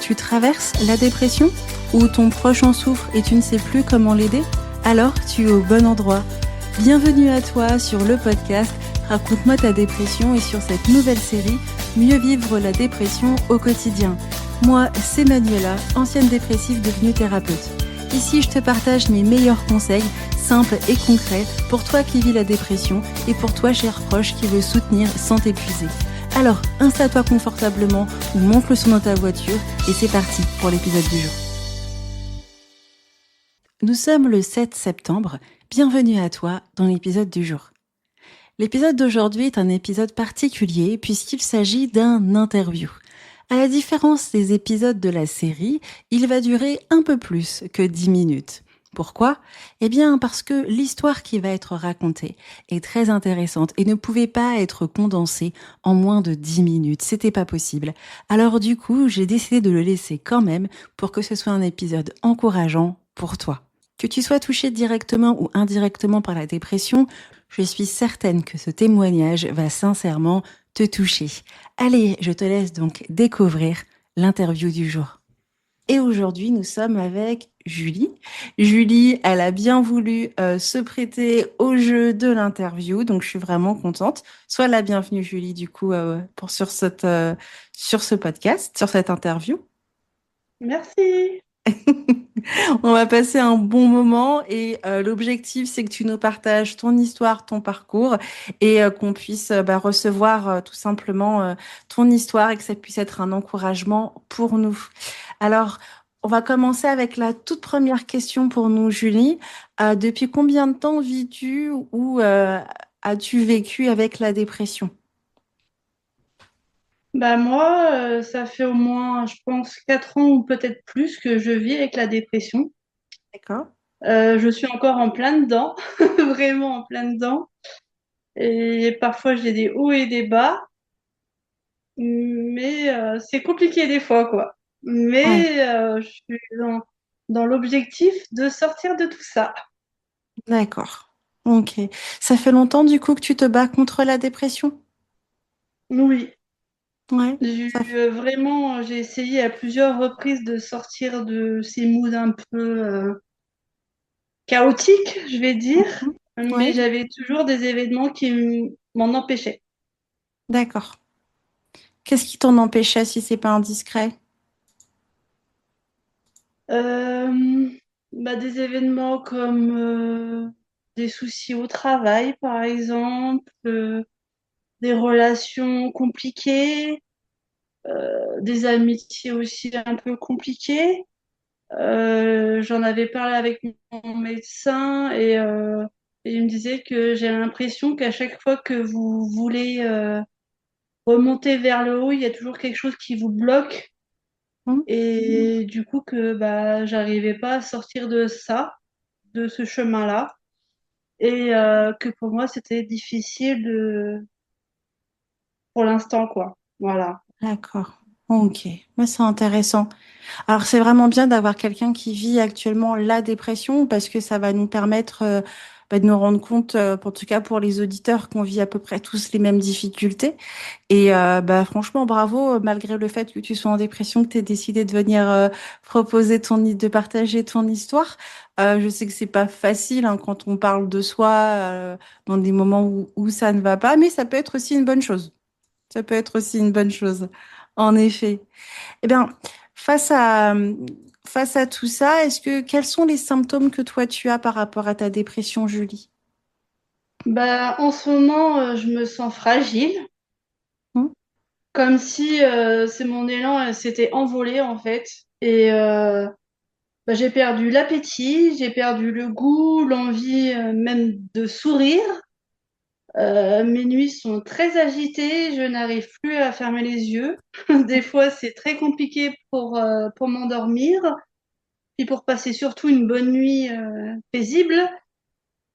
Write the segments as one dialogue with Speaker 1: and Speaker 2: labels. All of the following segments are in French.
Speaker 1: Tu traverses la dépression ou ton proche en souffre et tu ne sais plus comment l'aider? Alors tu es au bon endroit. Bienvenue à toi sur le podcast Raconte-moi ta dépression et sur cette nouvelle série Mieux vivre la dépression au quotidien. Moi, c'est Manuela, ancienne dépressive devenue thérapeute. Ici, je te partage mes meilleurs conseils, simples et concrets, pour toi qui vis la dépression et pour toi, cher proche, qui veut soutenir sans t'épuiser. Alors, installe-toi confortablement ou monte le son dans ta voiture et c'est parti pour l'épisode du jour. Nous sommes le 7 septembre, bienvenue à toi dans l'épisode du jour. L'épisode d'aujourd'hui est un épisode particulier puisqu'il s'agit d'un interview. À la différence des épisodes de la série, il va durer un peu plus que 10 minutes. Pourquoi ? Eh bien parce que l'histoire qui va être racontée est très intéressante et ne pouvait pas être condensée en moins de 10 minutes. C'était pas possible. Alors du coup, j'ai décidé de le laisser quand même pour que ce soit un épisode encourageant pour toi. Que tu sois touché directement ou indirectement par la dépression, je suis certaine que ce témoignage va sincèrement te toucher. Allez, je te laisse donc découvrir l'interview du jour. Et aujourd'hui, nous sommes avec Julie. Julie, elle a bien voulu se prêter au jeu de l'interview, donc je suis vraiment contente. Sois la bienvenue, Julie, du coup, sur ce podcast, sur cette interview.
Speaker 2: Merci.
Speaker 1: On va passer un bon moment et l'objectif, c'est que tu nous partages ton histoire, ton parcours et qu'on puisse recevoir tout simplement ton histoire et que ça puisse être un encouragement pour nous. Alors, on va commencer avec la toute première question pour nous, Julie. Depuis combien de temps vis-tu ou as-tu vécu avec la dépression?
Speaker 2: Bah moi, ça fait au moins, je pense, 4 ans ou peut-être plus que je vis avec la dépression.
Speaker 1: D'accord.
Speaker 2: Je suis encore en plein dedans, vraiment en plein dedans. Et parfois j'ai des hauts et des bas, mais c'est compliqué des fois, quoi.
Speaker 1: Ouais,
Speaker 2: Mais je suis dans l'objectif de sortir de tout ça.
Speaker 1: d'accord. Ok. Ça fait longtemps du coup que tu te bats contre la dépression?
Speaker 2: Oui,
Speaker 1: Ouais. Ça
Speaker 2: j'ai essayé à plusieurs reprises de sortir de ces moods un peu chaotique, je vais dire,
Speaker 1: Mhm.
Speaker 2: mais
Speaker 1: Oui,
Speaker 2: j'avais toujours des événements qui m'en empêchaient.
Speaker 1: d'accord. Qu'est-ce qui t'en empêchait si c'est pas indiscret?
Speaker 2: Euh, des événements comme des soucis au travail, par exemple, des relations compliquées, des amitiés aussi un peu compliquées. J'en avais parlé avec mon médecin et il me disait que j'ai l'impression qu'à chaque fois que vous voulez remonter vers le haut, il y a toujours quelque chose qui vous bloque
Speaker 1: Hmm.
Speaker 2: et du coup que bah j'arrivais pas à sortir de ça, de ce chemin-là et que pour moi c'était difficile pour l'instant quoi. Voilà.
Speaker 1: D'accord. Ok. Moi, c'est intéressant. Alors, c'est vraiment bien d'avoir quelqu'un qui vit actuellement la dépression parce que ça va nous permettre de nous rendre compte, en tout cas pour les auditeurs, qu'on vit à peu près tous les mêmes difficultés. Et franchement, bravo, malgré le fait que tu sois en dépression, que tu aies décidé de venir proposer de partager ton histoire. Je sais que c'est pas facile hein, quand on parle de soi dans des moments où ça ne va pas, mais ça peut être aussi une bonne chose. Ça peut être aussi une bonne chose, en effet. Eh bien, face à, face à tout ça, quels sont les symptômes que toi tu as par rapport à ta dépression, Julie?
Speaker 2: Bah en ce moment je me sens fragile,
Speaker 1: Hmm.
Speaker 2: comme si c'est mon élan s'était envolé en fait et j'ai perdu l'appétit, j'ai perdu le goût, l'envie même de sourire. Mes nuits sont très agitées, je n'arrive plus à fermer les yeux. Des fois, c'est très compliqué pour m'endormir, puis pour passer surtout une bonne nuit paisible.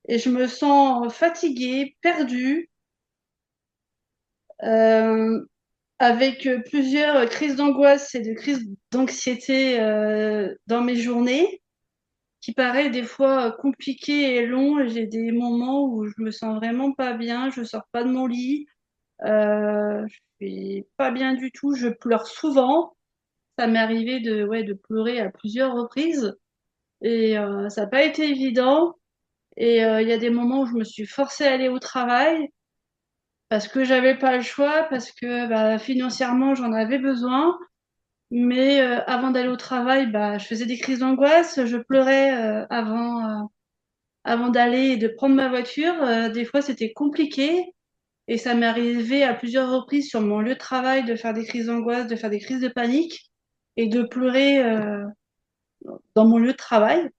Speaker 2: Et je me sens fatiguée, perdue, euh, avec plusieurs crises d'angoisse et de crises d'anxiété dans mes journées, qui paraît des fois compliqué et long. J'ai des moments où je me sens vraiment pas bien, je sors pas de mon lit. Je suis pas bien du tout, je pleure souvent. Ça m'est arrivé de pleurer à plusieurs reprises et ça n'a pas été évident. Et il y a des moments où je me suis forcée à aller au travail parce que j'avais pas le choix, parce que bah, financièrement j'en avais besoin. Mais avant d'aller au travail, bah, je faisais des crises d'angoisse, je pleurais avant d'aller et de prendre ma voiture. Des fois, c'était compliqué et ça m'est arrivé à plusieurs reprises sur mon lieu de travail de faire des crises d'angoisse, de faire des crises de panique et de pleurer dans mon lieu de travail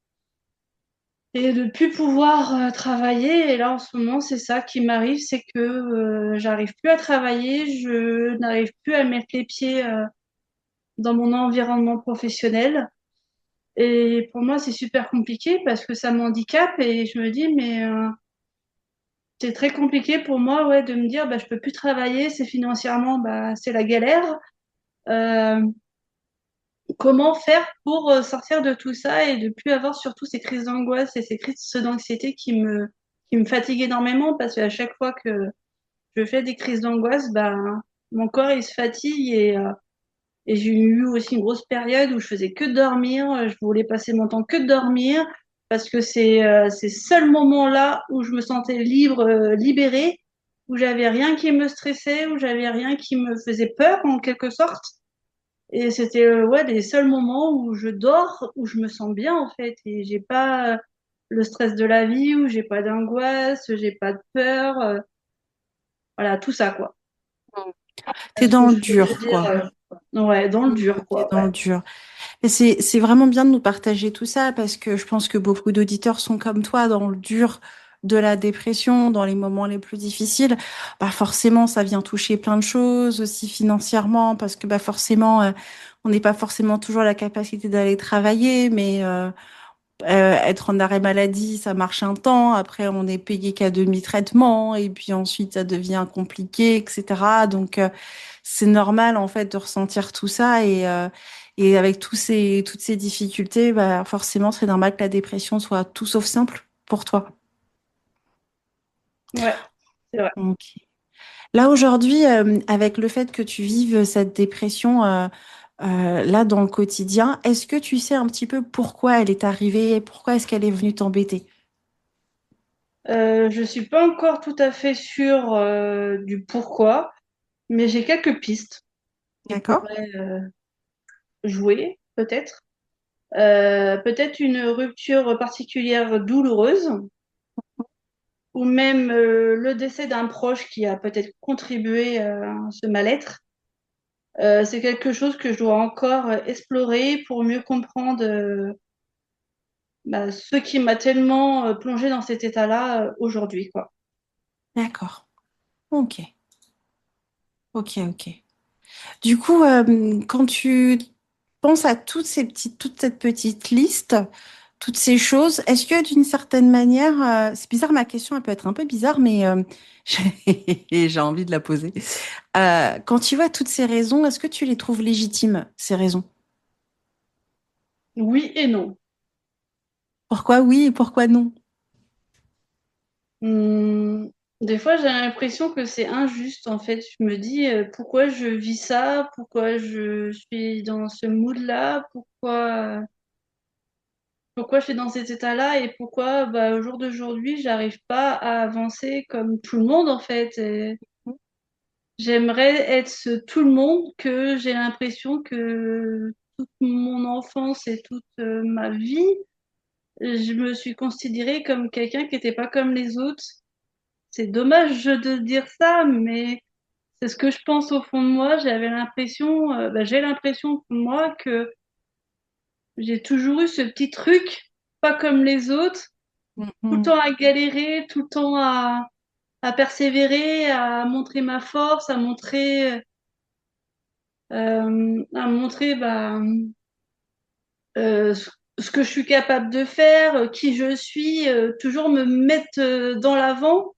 Speaker 2: et de plus pouvoir travailler. Et là, en ce moment, c'est ça qui m'arrive, c'est que j'arrive plus à travailler, je n'arrive plus à mettre les pieds dans mon environnement professionnel. Et pour moi, c'est super compliqué parce que ça m'handicape et je me dis, mais c'est très compliqué pour moi, ouais, de me dire, bah, je peux plus travailler, c'est financièrement, bah, c'est la galère. Euh, Comment faire pour sortir de tout ça et de plus avoir surtout ces crises d'angoisse et ces crises d'anxiété qui me fatiguent énormément parce qu'à chaque fois que je fais des crises d'angoisse, bah, mon corps il se fatigue et j'ai eu aussi une grosse période où je faisais que dormir, je voulais passer mon temps que de dormir parce que c'est ces seuls moments-là où je me sentais libre, libérée, où j'avais rien qui me stressait, où j'avais rien qui me faisait peur en quelque sorte. Et c'était ouais des seuls moments où je dors, où je me sens bien en fait et j'ai pas le stress de la vie, où j'ai pas d'angoisse, j'ai pas de peur, voilà tout ça quoi.
Speaker 1: T'es
Speaker 2: Est-ce que
Speaker 1: dans le
Speaker 2: je pourrais
Speaker 1: dur,
Speaker 2: dire
Speaker 1: quoi.
Speaker 2: ouais dans le dur
Speaker 1: T'es
Speaker 2: quoi
Speaker 1: dans
Speaker 2: ouais.
Speaker 1: le dur. Et c'est vraiment bien de nous partager tout ça parce que je pense que beaucoup d'auditeurs sont comme toi dans le dur de la dépression, dans les moments les plus difficiles. Bah forcément, ça vient toucher plein de choses aussi financièrement parce que bah forcément, on n'est pas forcément toujours à la capacité d'aller travailler, mais être en arrêt maladie, ça marche un temps. Après, on est payé qu'à demi-traitement et puis ensuite, ça devient compliqué, etc. Donc, c'est normal en fait de ressentir tout ça et avec toutes ces difficultés, bah, forcément, c'est normal que la dépression soit tout sauf simple pour toi.
Speaker 2: Ouais, c'est vrai.
Speaker 1: Ok. Là aujourd'hui, avec le fait que tu vives cette dépression là dans le quotidien, est-ce que tu sais un petit peu pourquoi elle est arrivée, pourquoi est-ce qu'elle est venue t'embêter?
Speaker 2: Je suis pas encore tout à fait sûre du pourquoi, mais j'ai quelques pistes qui
Speaker 1: D'accord?
Speaker 2: pourraient jouer, peut-être. Peut-être une rupture particulière douloureuse, ou même le décès d'un proche qui a peut-être contribué à ce mal-être. C'est quelque chose que je dois encore explorer pour mieux comprendre bah, ce qui m'a tellement plongée dans cet état-là aujourd'hui, quoi.
Speaker 1: D'accord. Ok. Ok, ok. Du coup, quand tu penses à toute cette petite liste, toutes ces choses, est-ce que d'une certaine manière, c'est bizarre, ma question, elle peut être un peu bizarre, mais j'ai envie de la poser. Quand tu vois toutes ces raisons, est-ce que tu les trouves légitimes, ces raisons?
Speaker 2: Oui et non.
Speaker 1: Pourquoi oui et pourquoi non?
Speaker 2: Hum, des fois, j'ai l'impression que c'est injuste, en fait. Je me dis, pourquoi je vis ça? Pourquoi je suis dans ce mood-là? Pourquoi je suis dans cet état-là? Et pourquoi, bah, au jour d'aujourd'hui, j'arrive pas à avancer comme tout le monde, en fait. Et j'aimerais être ce tout le monde que j'ai l'impression que toute mon enfance et toute ma vie, je me suis considérée comme quelqu'un qui n'était pas comme les autres. C'est dommage de dire ça, mais c'est ce que je pense au fond de moi. J'ai l'impression au fond de moi que j'ai toujours eu ce petit truc, pas comme les autres, tout le
Speaker 1: Mhm.
Speaker 2: temps à galérer, tout le temps à persévérer, à montrer ma force, à montrer bah, ce que je suis capable de faire, qui je suis, toujours me mettre dans l'avant.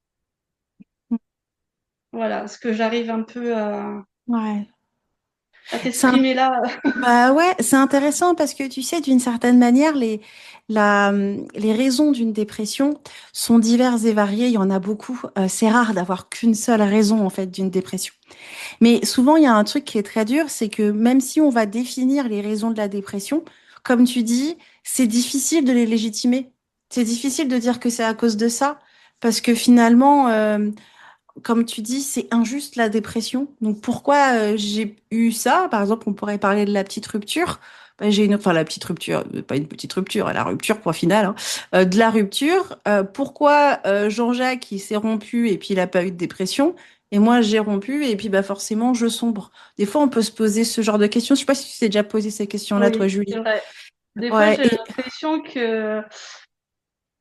Speaker 2: Voilà, ce que j'arrive un peu à...
Speaker 1: Ouais.
Speaker 2: à
Speaker 1: C'est
Speaker 2: t'exprimer là.
Speaker 1: Bah ouais, c'est intéressant parce que tu sais, d'une certaine manière, les raisons d'une dépression sont diverses et variées. Il y en a beaucoup. C'est rare d'avoir qu'une seule raison en fait d'une dépression. Mais souvent, il y a un truc qui est très dur, c'est que même si on va définir les raisons de la dépression, comme tu dis, c'est difficile de les légitimer. C'est difficile de dire que c'est à cause de ça parce que finalement, comme tu dis, c'est injuste la dépression. Donc pourquoi j'ai eu ça? Par exemple, on pourrait parler de la petite rupture. Ben, enfin la petite rupture, pas une petite rupture, la rupture point final, hein. De la rupture. Pourquoi Jean-Jacques il s'est rompu et puis il a pas eu de dépression et moi j'ai rompu et puis bah forcément je sombre. Des fois on peut se poser ce genre de questions. Je sais pas si tu t'es déjà posé ces questions-là toi,
Speaker 2: Oui, c'est
Speaker 1: Julie.
Speaker 2: vrai. Des fois,
Speaker 1: Ouais.
Speaker 2: j'ai l'impression que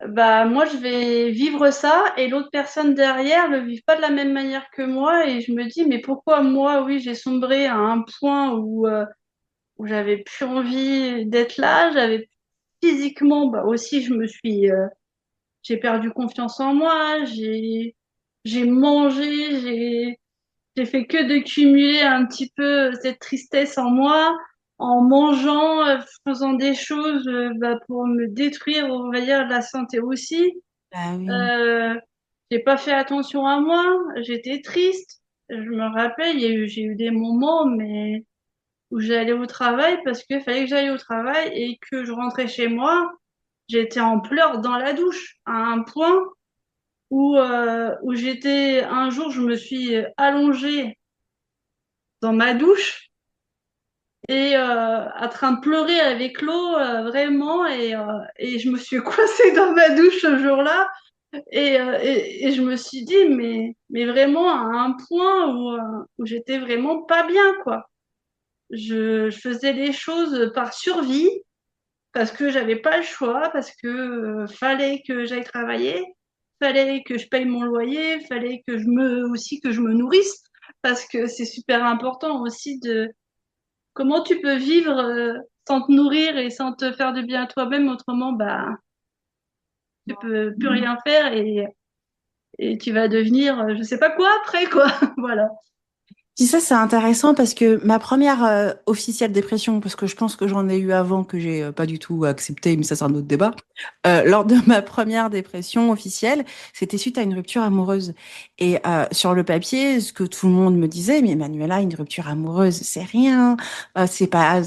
Speaker 2: bah moi je vais vivre ça et l'autre personne derrière le vit pas de la même manière que moi et je me dis mais pourquoi moi oui j'ai sombré à un point où j'avais plus envie d'être là, j'avais physiquement bah aussi je me suis j'ai perdu confiance en moi, j'ai mangé, j'ai fait que de cumuler un petit peu cette tristesse en moi, en mangeant, faisant des choses bah, pour me détruire, on va dire, la santé aussi.
Speaker 1: Bah oui.
Speaker 2: Euh, j'ai pas fait attention à moi, j'étais triste. Je me rappelle, j'ai eu des moments, mais où j'allais au travail parce qu'il fallait que j'aille au travail et que je rentrais chez moi, j'étais en pleurs dans la douche, à un point où j'étais, un jour, je me suis allongée dans ma douche et en train de pleurer avec l'eau vraiment et je me suis coincée dans ma douche ce jour-là et je me suis dit mais vraiment à un point où j'étais vraiment pas bien quoi. Je faisais les choses par survie parce que j'avais pas le choix parce que fallait que j'aille travailler, fallait que je paye mon loyer, fallait que je me nourrisse parce que c'est super important aussi de comment tu peux vivre sans te nourrir et sans te faire du bien à toi-même, autrement, bah, tu peux plus rien faire et tu vas devenir, je sais pas quoi après, quoi. Voilà.
Speaker 1: Dis ça, c'est intéressant parce que ma première officielle dépression, parce que je pense que j'en ai eu avant que j'ai pas du tout accepté, mais ça c'est un autre débat. Lors de ma première dépression officielle, c'était suite à une rupture amoureuse. Et sur le papier, ce que tout le monde me disait, mais Manuela, une rupture amoureuse, c'est rien, c'est pas,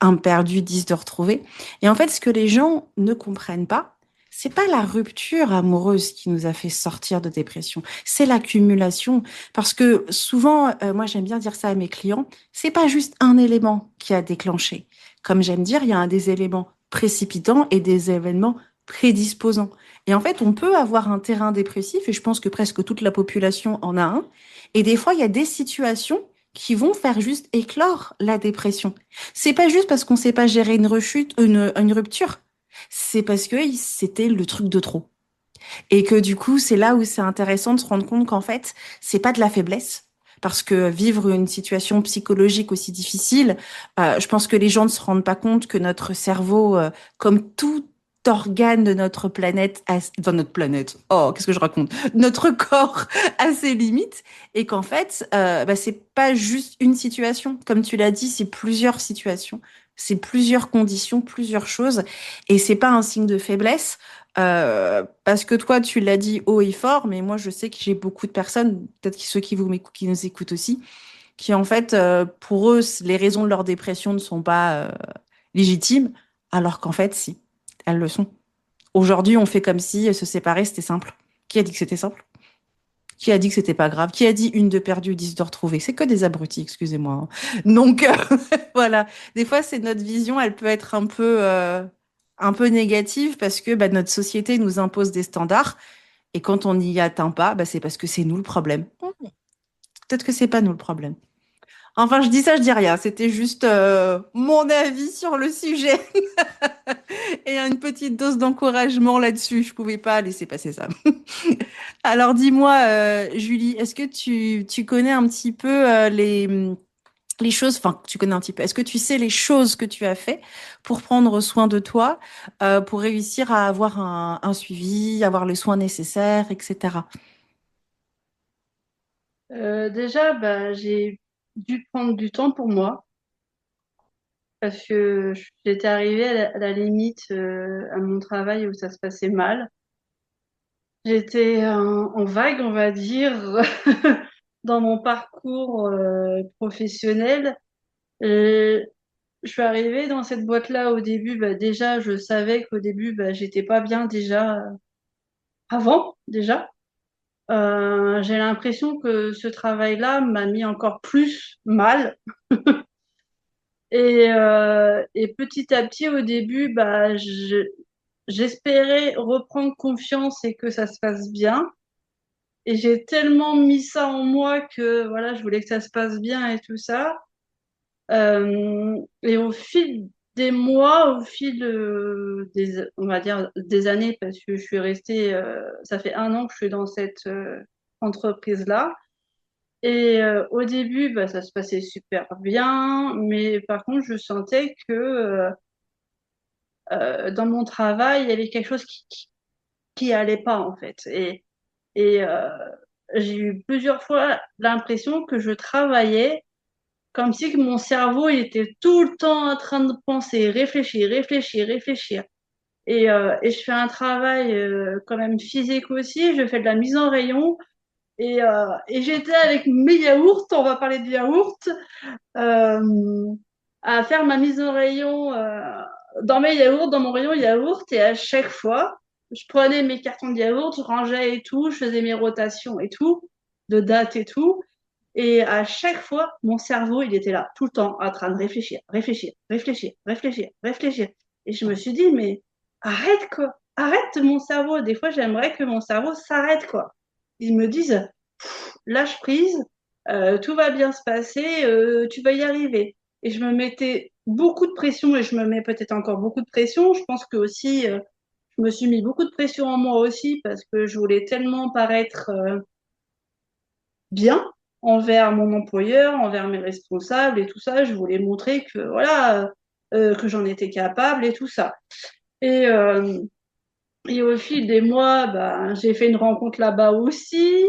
Speaker 1: un perdu, 10 de retrouver. Et en fait, ce que les gens ne comprennent pas, c'est pas la rupture amoureuse qui nous a fait sortir de dépression, c'est l'accumulation. Parce que souvent, moi j'aime bien dire ça à mes clients, c'est pas juste un élément qui a déclenché. Comme j'aime dire, il y a des éléments précipitants et des événements prédisposants. Et en fait, on peut avoir un terrain dépressif, et je pense que presque toute la population en a un. Et des fois, il y a des situations qui vont faire juste éclore la dépression. C'est pas juste parce qu'on sait pas gérer une rechute, une rupture. C'est parce que c'était le truc de trop. Et que du coup, c'est là où c'est intéressant de se rendre compte qu'en fait, c'est pas de la faiblesse. Parce que vivre une situation psychologique aussi difficile, je pense que les gens ne se rendent pas compte que notre cerveau, comme tout organe de notre planète, dans notre planète, oh, qu'est-ce que je raconte? Notre corps a ses limites et qu'en fait, bah, c'est pas juste une situation. Comme tu l'as dit, c'est plusieurs situations, c'est plusieurs conditions, plusieurs choses et c'est pas un signe de faiblesse. Parce que toi, tu l'as dit haut et fort, mais moi, je sais que j'ai beaucoup de personnes, peut-être que ceux qui nous écoutent aussi, qui en fait, pour eux, les raisons de leur dépression ne sont pas légitimes, alors qu'en fait, si, elles le sont. Aujourd'hui, on fait comme si se séparer, c'était simple. Qui a dit que c'était simple? Qui a dit que c'était pas grave? Qui a dit une de perdue, 10 de retrouvée? C'est que des abrutis, excusez-moi, hein. Donc, voilà. Des fois, c'est notre vision, elle peut être un peu négative parce que bah, notre société nous impose des standards. Et quand on n'y atteint pas, bah, c'est parce que c'est nous le problème. Peut-être que c'est pas nous le problème. Enfin, je dis ça, je dis rien. C'était juste mon avis sur le sujet et une petite dose d'encouragement là-dessus. Je pouvais pas laisser passer ça. Alors, dis-moi, Julie, est-ce que tu connais un petit peu les choses, enfin, tu connais un petit peu, est-ce que tu sais les choses que tu as fait pour prendre soin de toi, pour réussir à avoir un suivi, avoir les soins nécessaires, etc.
Speaker 2: Déjà, bah, j'ai dû prendre du temps pour moi. parce que j'étais arrivée à la limite à mon travail où ça se passait mal. J'étais en vague, on va dire, dans mon parcours professionnel. Euh, je suis arrivée dans cette boîte-là au début, bah, déjà, je savais qu'au début, bah, j'étais pas bien déjà avant, déjà. J'ai l'impression que ce travail-là m'a mis encore plus mal. Et petit à petit, au début, bah, j'espérais reprendre confiance et que ça se passe bien. Et j'ai tellement mis ça en moi que voilà, je voulais que ça se passe bien et tout ça. Et au fil des mois, au fil on va dire des années, parce que je suis restée, ça fait 1 an que je suis dans cette entreprise-là. Et au début, bah, ça se passait super bien, mais par contre, je sentais que dans mon travail, il y avait quelque chose qui allait pas en fait. Et j'ai eu plusieurs fois l'impression que je travaillais comme si que mon cerveau il était tout le temps en train de penser, réfléchir, réfléchir, réfléchir. Et je fais un travail quand même physique aussi, je fais de la mise en rayon. Et j'étais avec mes yaourts, on va parler de yaourts, euh, à faire ma mise en rayon dans mes yaourts, dans mon rayon yaourt. Et à chaque fois, je prenais mes cartons de yaourt, je rangeais et tout, je faisais mes rotations et tout, de date et tout. Et à chaque fois, mon cerveau, il était là, tout le temps, en train de réfléchir, réfléchir, réfléchir, réfléchir, réfléchir. Et je me suis dit, mais arrête quoi, arrête mon cerveau. Des fois, j'aimerais que mon cerveau s'arrête quoi. Ils me disent, lâche prise, tout va bien se passer, tu vas y arriver. Et je me mettais beaucoup de pression et je me mets peut-être encore beaucoup de pression. Je pense que aussi, je me suis mis beaucoup de pression en moi aussi parce que je voulais tellement paraître bien envers mon employeur, envers mes responsables et tout ça. Je voulais montrer que voilà, que j'en étais capable et tout ça. Et, euh, et au fil des mois, bah, j'ai fait une rencontre là-bas aussi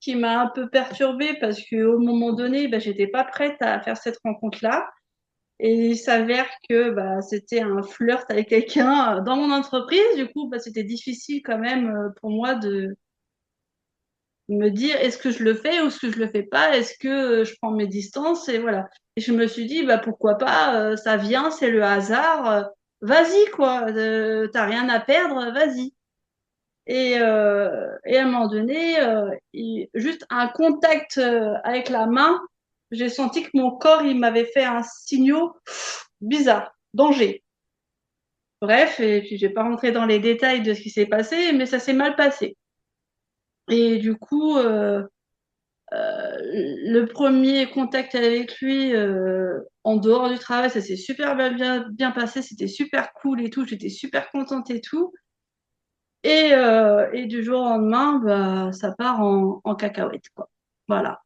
Speaker 2: qui m'a un peu perturbée parce qu'au moment donné, bah, j'étais pas prête à faire cette rencontre-là. Et il s'avère que bah, c'était un flirt avec quelqu'un dans mon entreprise. Du coup, bah, c'était difficile quand même pour moi de me dire est-ce que je le fais ou est-ce que je le fais pas, est-ce que je prends mes distances et voilà. Et je me suis dit bah pourquoi pas, ça vient, c'est le hasard, vas-y quoi, t'as rien à perdre, vas-y. Et à un moment donné, juste un contact avec la main, j'ai senti que mon corps il m'avait fait un signal bizarre, danger. Bref, et puis je vais pas rentrer dans les détails de ce qui s'est passé, mais ça s'est mal passé. Et du coup, le premier contact avec lui en dehors du travail, ça s'est super bien passé, c'était super cool et tout, j'étais super contente et tout. Et du jour au lendemain, bah, ça part en cacahuète, quoi. Voilà.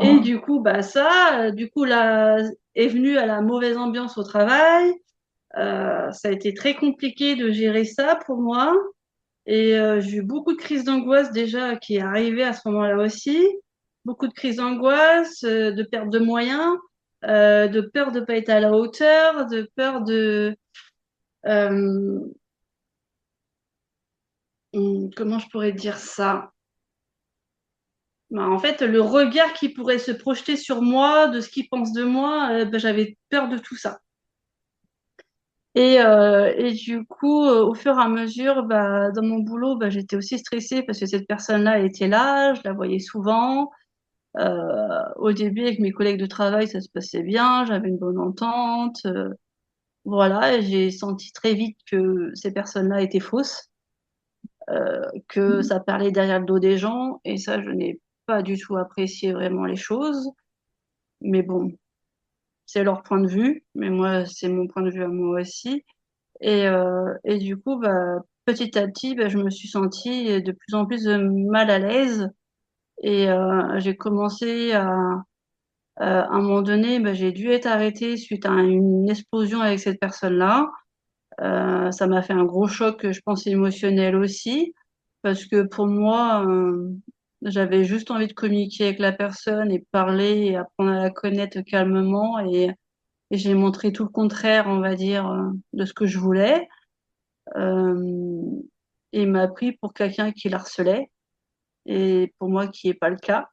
Speaker 2: Et
Speaker 1: Oh.
Speaker 2: du coup, bah ça, du coup, là, est venue à la mauvaise ambiance au travail. Ça a été très compliqué de gérer ça pour moi. Et j'ai eu beaucoup de crises d'angoisse déjà qui est arrivé à ce moment-là aussi. Beaucoup de crises d'angoisse, de perte de moyens, de peur de ne pas être à la hauteur, de peur de... euh, comment je pourrais dire ça? Ben, en fait, le regard qui pourrait se projeter sur moi, de ce qu'ils pensent de moi, ben, j'avais peur de tout ça. Et du coup, au fur et à mesure, bah, dans mon boulot, bah, j'étais aussi stressée parce que cette personne-là était là, je la voyais souvent. Au début, avec mes collègues de travail, ça se passait bien, j'avais une bonne entente. Voilà, et j'ai senti très vite que ces personnes-là étaient fausses, que ça parlait derrière le dos des gens, et ça, je n'ai pas du tout apprécié vraiment les choses. Mais bon, c'est leur point de vue, mais moi, c'est mon point de vue à moi aussi. Et du coup, bah, petit à petit, bah, je me suis sentie de plus en plus mal à l'aise. Et j'ai commencé à un moment donné, bah, j'ai dû être arrêtée suite à une explosion avec cette personne-là. Ça m'a fait un gros choc, je pense, émotionnel aussi, parce que pour moi, j'avais juste envie de communiquer avec la personne et parler et apprendre à la connaître calmement. et j'ai montré tout le contraire, on va dire, de ce que je voulais. Euh, et il m'a pris pour quelqu'un qui la harcelait, et pour moi, qui n'est pas le cas.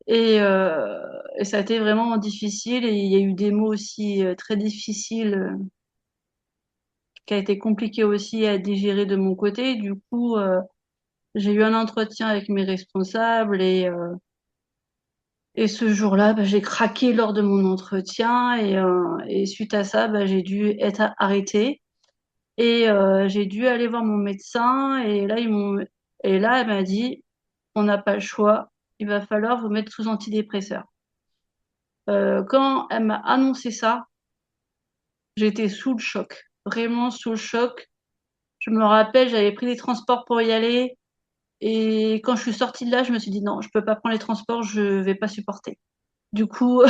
Speaker 2: Et ça a été vraiment difficile, et il y a eu des mots aussi très difficiles, qui a été compliqué aussi à digérer de mon côté. Du coup, j'ai eu un entretien avec mes responsables, et ce jour-là, bah, j'ai craqué lors de mon entretien, et suite à ça, bah, j'ai dû être arrêtée. J'ai dû aller voir mon médecin, et là, elle m'a dit, on n'a pas le choix, il va falloir vous mettre sous antidépresseur. Quand elle m'a annoncé ça, j'étais sous le choc, vraiment sous le choc. Je me rappelle, j'avais pris les transports pour y aller, et quand je suis sortie de là, je me suis dit non, je peux pas prendre les transports, je vais pas supporter. Du coup,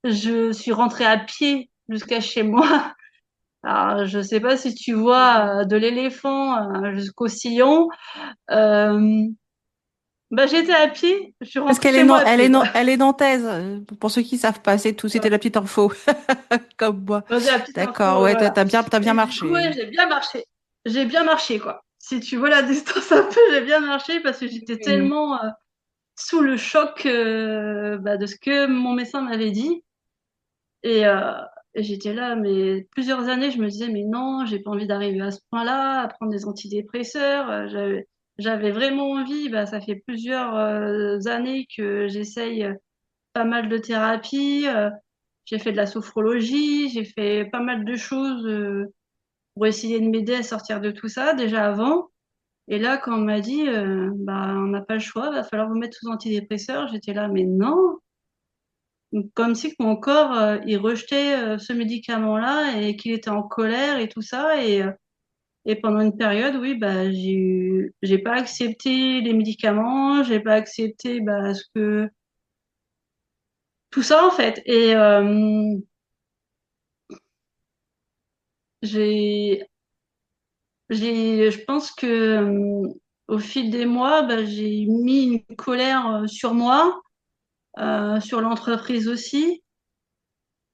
Speaker 2: je suis rentrée à pied jusqu'à chez moi. Alors, je sais pas si tu vois de l'éléphant jusqu'au sillon. Euh, Bah, j'étais à pied, je suis
Speaker 1: Parce
Speaker 2: rentrée
Speaker 1: qu'elle
Speaker 2: chez
Speaker 1: est,
Speaker 2: moi
Speaker 1: non,
Speaker 2: à pied, quoi.
Speaker 1: elle est nantaise. Pour ceux qui savent pas, c'est tout. C'était la petite info. Comme moi.
Speaker 2: Vas-y, la petite info,
Speaker 1: D'accord. Ouais,
Speaker 2: voilà.
Speaker 1: t'as bien
Speaker 2: Et du coup,
Speaker 1: marché.
Speaker 2: ouais, j'ai bien marché. J'ai bien marché, quoi. Si tu vois la distance un peu, j'ai bien marché parce que j'étais
Speaker 1: Oui.
Speaker 2: tellement sous le choc bah, de ce que mon médecin m'avait dit. Et, euh, et j'étais là, mais plusieurs années, je me disais, mais non, j'ai pas envie d'arriver à ce point-là, à prendre des antidépresseurs. J'avais vraiment envie, bah, ça fait plusieurs années que j'essaye pas mal de thérapies. J'ai fait de la sophrologie, j'ai fait pas mal de choses pour essayer de m'aider à sortir de tout ça déjà avant. Et là, quand on m'a dit, bah, on n'a pas le choix, va falloir vous mettre sous antidépresseur, j'étais là, mais non, comme si mon corps, il rejetait ce médicament-là et qu'il était en colère et tout ça. Et pendant une période, oui, bah, j'ai pas accepté les médicaments, j'ai pas accepté bah, tout ça en fait. J'ai, je pense que au fil des mois, bah, j'ai mis une colère sur moi, sur l'entreprise aussi.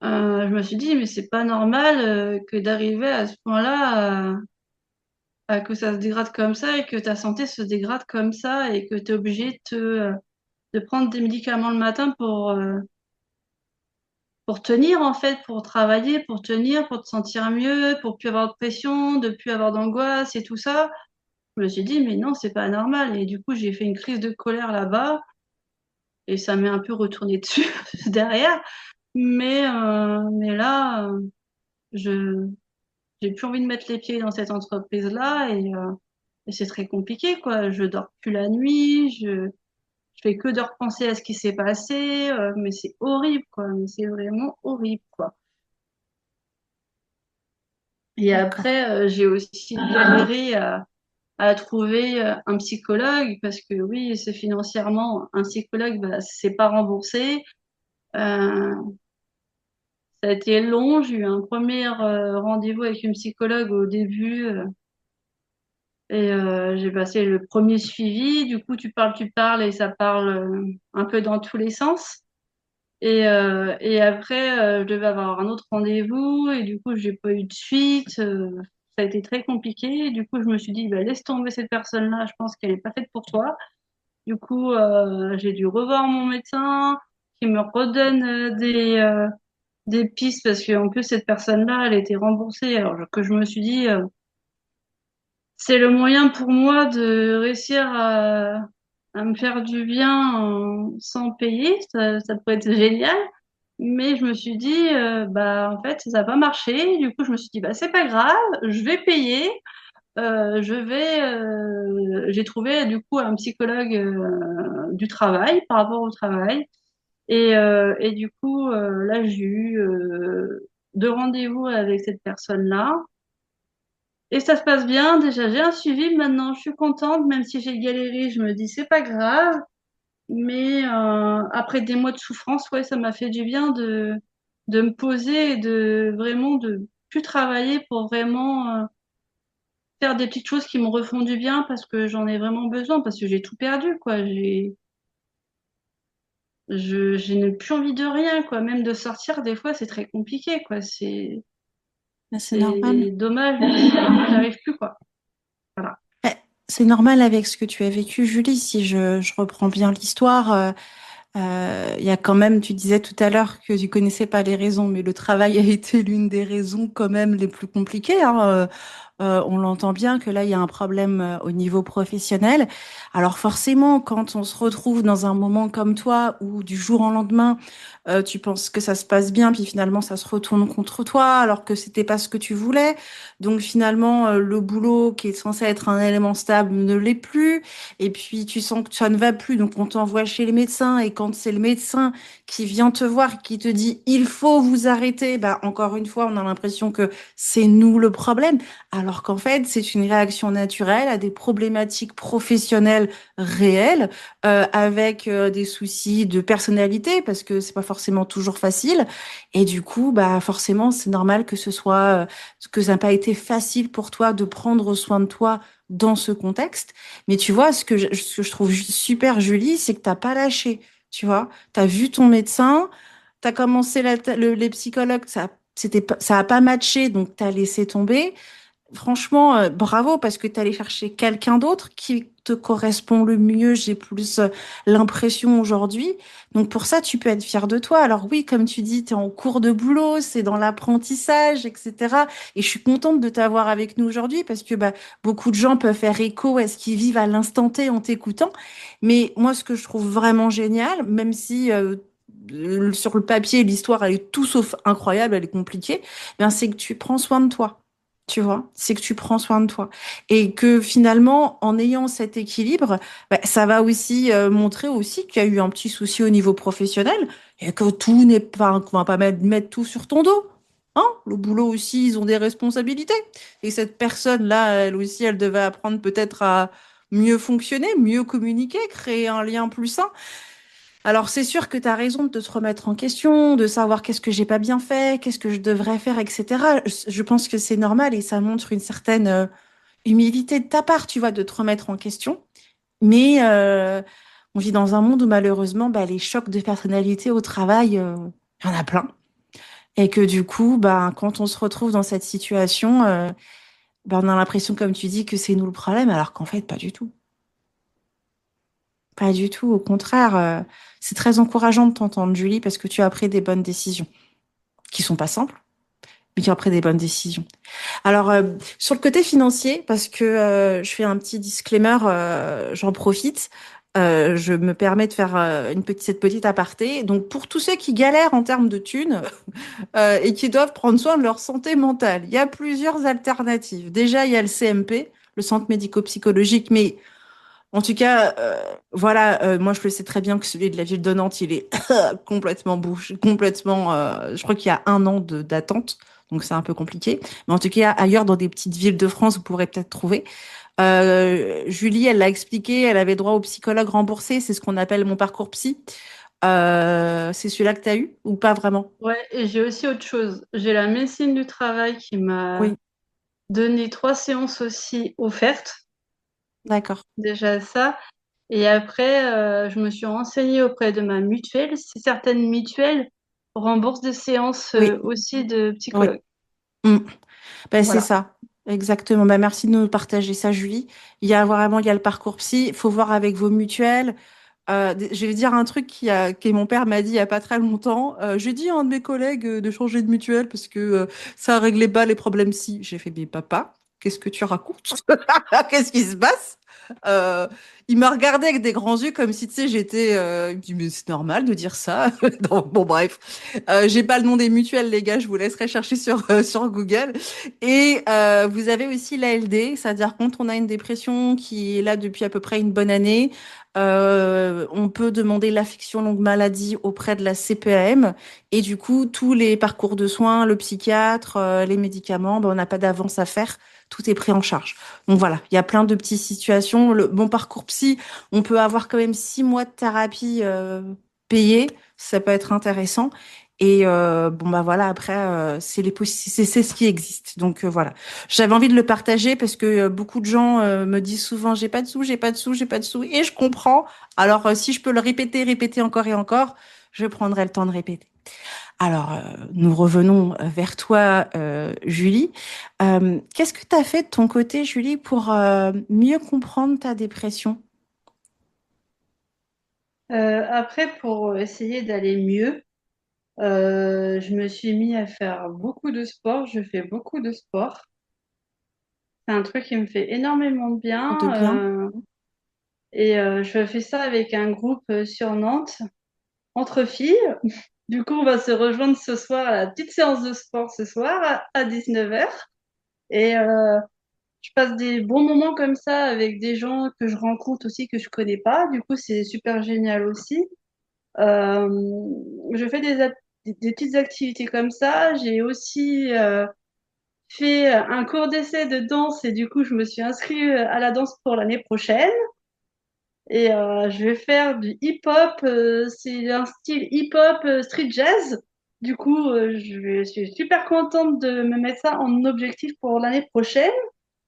Speaker 2: Je me suis dit, mais c'est pas normal que d'arriver à ce point-là, à que ça se dégrade comme ça et que ta santé se dégrade comme ça et que tu es obligé de prendre des médicaments le matin pour tenir en fait, pour travailler, pour tenir, pour te sentir mieux, pour plus avoir de pression, de plus avoir d'angoisse et tout ça. Je me suis dit, mais non, c'est pas normal. Et du coup, j'ai fait une crise de colère là-bas et ça m'est un peu retourné dessus derrière. Mais là, je j'ai plus envie de mettre les pieds dans cette entreprise-là et c'est très compliqué, quoi. Je dors plus la nuit, je fais que de repenser à ce qui s'est passé, mais c'est horrible, quoi. Mais c'est vraiment horrible, quoi. Et
Speaker 1: D'accord.
Speaker 2: après, j'ai aussi galéré à trouver un psychologue parce que oui, c'est financièrement un psychologue, bah, c'est pas remboursé. Euh, Ça a été long. J'ai eu un premier rendez-vous avec une psychologue au début. J'ai passé le premier suivi. Du coup, tu parles et ça parle un peu dans tous les sens. Et après, je devais avoir un autre rendez-vous et du coup, j'ai pas eu de suite. Ça a été très compliqué. Du coup, je me suis dit, bah, laisse tomber cette personne-là. Je pense qu'elle est pas faite pour toi. Du coup, j'ai dû revoir mon médecin qui me redonne des pistes parce qu'en plus, cette personne-là, elle était remboursée. Alors que je me suis dit, c'est le moyen pour moi de réussir à me faire du bien sans payer. Ça pourrait être génial. Mais je me suis dit, bah, en fait, ça n'a pas marché. Du coup, je me suis dit, bah, c'est pas grave, je vais payer. J'ai trouvé du coup un psychologue du travail par rapport au travail. Et du coup, là, j'ai eu deux rendez-vous avec cette personne-là. Et ça se passe bien. Déjà, j'ai un suivi maintenant. Je suis contente, même si j'ai galéré. Je me dis, c'est pas grave. Mais après des mois de souffrance, ouais, ça m'a fait du bien de me poser et de vraiment de plus travailler pour vraiment faire des petites choses qui me refont du bien parce que j'en ai vraiment besoin, parce que j'ai tout perdu, quoi. Je n'ai plus envie de rien, quoi. Même de sortir, des fois, c'est très compliqué, quoi.
Speaker 1: Mais c'est normal.
Speaker 2: C'est dommage, mais j'arrive plus, quoi. Voilà.
Speaker 1: Eh, c'est normal avec ce que tu as vécu, Julie. Si je reprends bien l'histoire, il y a quand même, tu disais tout à l'heure que tu connaissais pas les raisons, mais le travail a été l'une des raisons quand même les plus compliquées, hein. On l'entend bien que là, il y a un problème au niveau professionnel. Alors forcément, quand on se retrouve dans un moment comme toi, où du jour au lendemain, tu penses que ça se passe bien, puis finalement, ça se retourne contre toi, alors que c'était pas ce que tu voulais. Donc finalement, le boulot qui est censé être un élément stable ne l'est plus. Et puis tu sens que ça ne va plus, donc on t'envoie chez les médecins. Et quand c'est le médecin qui vient te voir, qui te dit il faut vous arrêter, bah encore une fois, on a l'impression que c'est nous le problème. Alors qu'en fait, c'est une réaction naturelle à des problématiques professionnelles réelles, avec des soucis de personnalité, parce que c'est pas forcément toujours facile. Et du coup, bah forcément, c'est normal que ce soit, que ça n'a pas été facile pour toi de prendre soin de toi dans ce contexte. Mais tu vois, ce que je trouve super, Julie, c'est que t'as pas lâché. Tu vois, t'as vu ton médecin, t'as commencé les psychologues, ça a pas matché, donc t'as laissé tomber. Franchement, bravo parce que tu allé chercher quelqu'un d'autre qui te correspond le mieux. J'ai plus l'impression aujourd'hui. Donc pour ça, tu peux être fier de toi. Alors oui, comme tu dis, tu es en cours de boulot, c'est dans l'apprentissage, etc. Et je suis contente de t'avoir avec nous aujourd'hui parce que bah, beaucoup de gens peuvent faire écho à ce qu'ils vivent à l'instant T en t'écoutant. Mais moi, ce que je trouve vraiment génial, même si sur le papier, l'histoire, elle est tout sauf incroyable, elle est compliquée, ben, c'est que tu prends soin de toi. Tu vois, c'est que tu prends soin de toi. Et que finalement, en ayant cet équilibre, bah, ça va aussi montrer aussi qu'il y a eu un petit souci au niveau professionnel et que tout n'est pas, qu'on va pas mettre tout sur ton dos. Hein? Le boulot aussi, ils ont des responsabilités. Et cette personne-là, elle aussi, elle devait apprendre peut-être à mieux fonctionner, mieux communiquer, créer un lien plus sain. Alors, c'est sûr que tu as raison de te remettre en question, de savoir qu'est-ce que j'ai pas bien fait, qu'est-ce que je devrais faire, etc. Je pense que c'est normal et ça montre une certaine humilité de ta part, tu vois, de te remettre en question. Mais on vit dans un monde où malheureusement, bah, les chocs de personnalité au travail, il y en a plein. Et que du coup, bah, quand on se retrouve dans cette situation, bah, on a l'impression, comme tu dis, que c'est nous le problème, alors qu'en fait, pas du tout. Pas du tout. Au contraire, c'est très encourageant de t'entendre, Julie, parce que tu as pris des bonnes décisions, qui sont pas simples, mais tu as pris des bonnes décisions. Alors, sur le côté financier, parce que je fais un petit disclaimer, j'en profite. Je me permets de faire cette petite aparté. Donc, pour tous ceux qui galèrent en termes de thunes et qui doivent prendre soin de leur santé mentale, il y a plusieurs alternatives. Déjà, il y a le CMP, le centre médico-psychologique, mais en tout cas, voilà, moi je le sais très bien que celui de la ville de Nantes, il est complètement bouché, complètement. Je crois qu'il y a un an d'attente, donc c'est un peu compliqué. Mais en tout cas, ailleurs dans des petites villes de France, vous pourrez peut-être trouver. Julie, elle l'a expliqué, elle avait droit au psychologue remboursé, c'est ce qu'on appelle mon parcours psy. C'est celui-là que tu as eu ou pas vraiment?
Speaker 2: Ouais, et j'ai aussi autre chose. J'ai la médecine du travail qui m'a
Speaker 1: Oui,
Speaker 2: donné 3 séances aussi offertes.
Speaker 1: d'accord.
Speaker 2: Déjà ça. Et après, je me suis renseignée auprès de ma mutuelle si certaines mutuelles remboursent des séances
Speaker 1: Oui,
Speaker 2: aussi de
Speaker 1: oui.
Speaker 2: psychologue.
Speaker 1: Mm. Ben, c'est
Speaker 2: Voilà.
Speaker 1: ça, exactement. Ben, merci de nous partager ça, Julie. Il y a le parcours psy. Il faut voir avec vos mutuelles. Je vais dire un truc que mon père m'a dit il y a pas très longtemps. J'ai dit à un de mes collègues de changer de mutuelle parce que ça réglait pas les problèmes psy. J'ai fait, mais papa, qu'est-ce que tu racontes? Qu'est-ce qui se passe? Euh, il m'a regardé avec des grands yeux comme si, tu sais, j'étais... il me dit, mais c'est normal de dire ça. Donc, bon, bref. J'ai pas le nom des mutuelles, les gars. Je vous laisserai chercher sur Google. Et vous avez aussi l'ALD, c'est-à-dire quand on a une dépression qui est là depuis à peu près une bonne année, on peut demander l'affection longue maladie auprès de la CPAM. Et du coup, tous les parcours de soins, le psychiatre, les médicaments, ben, on n'a pas d'avance à faire. Tout est pris en charge. Donc voilà, il y a plein de petites situations. Le bon parcours psy, on peut avoir quand même 6 mois de thérapie payée. Ça peut être intéressant. Et bon bah voilà, après c'est ce qui existe. Donc voilà, j'avais envie de le partager parce que beaucoup de gens me disent souvent j'ai pas de sous, j'ai pas de sous, j'ai pas de sous, et je comprends. Alors si je peux le répéter, répéter encore et encore, je prendrai le temps de répéter. Alors nous revenons vers toi, Julie. Qu'est-ce que tu as fait de ton côté, Julie, pour mieux comprendre ta dépression?
Speaker 2: Après, pour essayer d'aller mieux, je me suis mis à faire beaucoup de sport. Je fais beaucoup de sport. C'est un truc qui me fait énormément de
Speaker 1: De
Speaker 2: bien.
Speaker 1: bien?
Speaker 2: Je fais ça avec un groupe sur Nantes, entre filles. Du coup, on va se rejoindre ce soir à la petite séance de sport ce soir à 19h. Et je passe des bons moments comme ça avec des gens que je rencontre aussi que je connais pas. Du coup, c'est super génial aussi. Euh, je fais des petites activités comme ça. J'ai aussi fait un cours d'essai de danse et du coup, je me suis inscrite à la danse pour l'année prochaine. Et je vais faire du hip-hop. C'est un style hip-hop street jazz. Du coup, je suis super contente de me mettre ça en objectif pour l'année prochaine.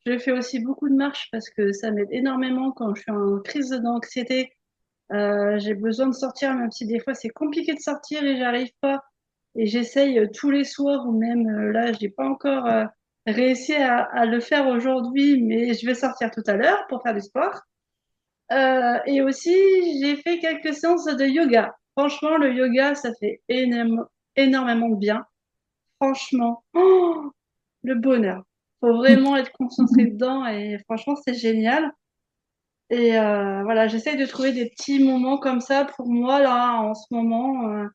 Speaker 2: Je fais aussi beaucoup de marches parce que ça m'aide énormément quand je suis en crise d'anxiété. J'ai besoin de sortir, même si des fois c'est compliqué de sortir et j'arrive pas. Et j'essaye tous les soirs, ou même là, j'ai pas encore réussi à le faire aujourd'hui, mais je vais sortir tout à l'heure pour faire du sport. Et aussi, j'ai fait quelques séances de yoga. Franchement, le yoga, ça fait énormément de bien. Franchement, oh, le bonheur. Faut vraiment être concentré dedans et franchement, c'est génial. Et voilà, j'essaye de trouver des petits moments comme ça pour moi là en ce moment.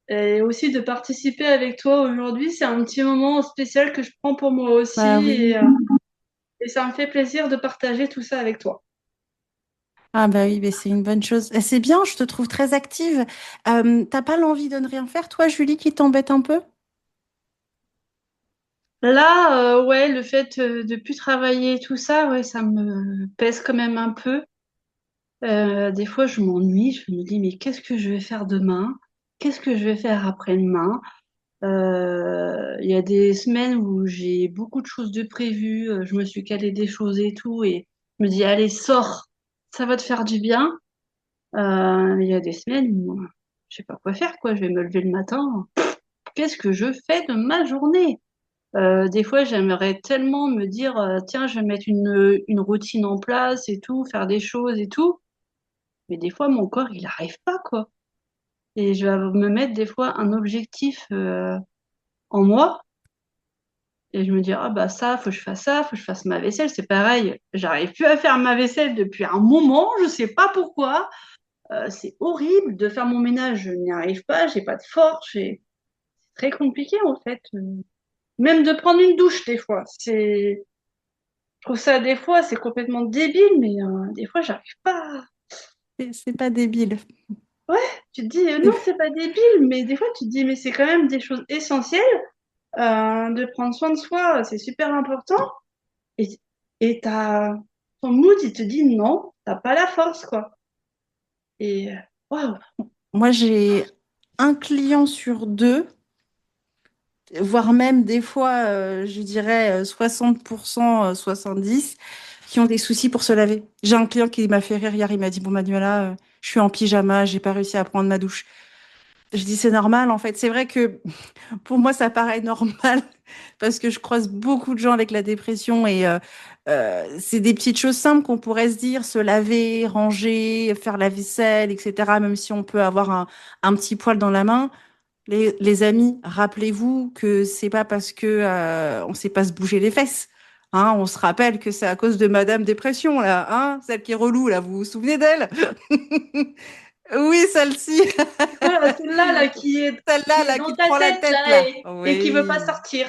Speaker 2: Et aussi de participer avec toi aujourd'hui, c'est un petit moment spécial que je prends pour moi aussi
Speaker 1: Bah oui.
Speaker 2: et ça me fait plaisir de partager tout ça avec toi.
Speaker 1: Ah bah oui, mais c'est une bonne chose. Et c'est bien, je te trouve très active. T'as pas l'envie de ne rien faire, toi, Julie, qui t'embête un peu?
Speaker 2: Là, ouais, le fait de plus travailler tout ça, ouais, ça me pèse quand même un peu. Des fois, je m'ennuie, je me dis, mais qu'est-ce que je vais faire demain? Qu'est-ce que je vais faire après-demain? Il y a des semaines où j'ai beaucoup de choses de prévues, je me suis calé des choses et tout, et je me dis, allez, sors, ça va te faire du bien. Il y a des semaines où je sais pas quoi faire, quoi. Je vais me lever le matin. Qu'est-ce que je fais de ma journée? Des fois, j'aimerais tellement me dire, tiens, je vais mettre une routine en place et tout, faire des choses et tout. Mais des fois, mon corps, il n'arrive pas, quoi. Et je vais me mettre des fois un objectif en moi. Et je me dis, ah bah ça, faut que je fasse ça, faut que je fasse ma vaisselle. C'est pareil, j'arrive plus à faire ma vaisselle depuis un moment, je sais pas pourquoi. C'est horrible de faire mon ménage, je n'y arrive pas, j'ai pas de force, c'est très compliqué en fait. Même de prendre une douche des fois, je trouve ça des fois c'est complètement débile, mais des fois j'arrive pas.
Speaker 1: C'est pas débile.
Speaker 2: Ouais, tu te dis non, c'est pas débile, mais des fois tu te dis mais c'est quand même des choses essentielles de prendre soin de soi, c'est super important. Et, et ton mood, il te dit non, t'as pas la force, quoi. Et waouh,
Speaker 1: Moi, j'ai un client sur deux, voire même des fois, je dirais 60%, 70, qui ont des soucis pour se laver. J'ai un client qui m'a fait rire hier, il m'a dit, bon Manuela, je suis en pyjama, j'ai pas réussi à prendre ma douche. Je dis, c'est normal, en fait. C'est vrai que pour moi, ça paraît normal parce que je croise beaucoup de gens avec la dépression et c'est des petites choses simples qu'on pourrait se dire, se laver, ranger, faire la vaisselle, etc. Même si on peut avoir un petit poil dans la main. Les amis, rappelez-vous que c'est pas parce que on sait pas se bouger les fesses. Hein, on se rappelle que c'est à cause de Madame Dépression, là, hein, celle qui est relou, là, vous vous souvenez d'elle? Oui, celle-ci,
Speaker 2: voilà, celle-là, là, qui
Speaker 1: celle-là,
Speaker 2: est
Speaker 1: là, qui
Speaker 2: dans
Speaker 1: te
Speaker 2: ta
Speaker 1: prend la
Speaker 2: tête,
Speaker 1: tête,
Speaker 2: là,
Speaker 1: là.
Speaker 2: et qui veut pas
Speaker 1: Oui.
Speaker 2: sortir.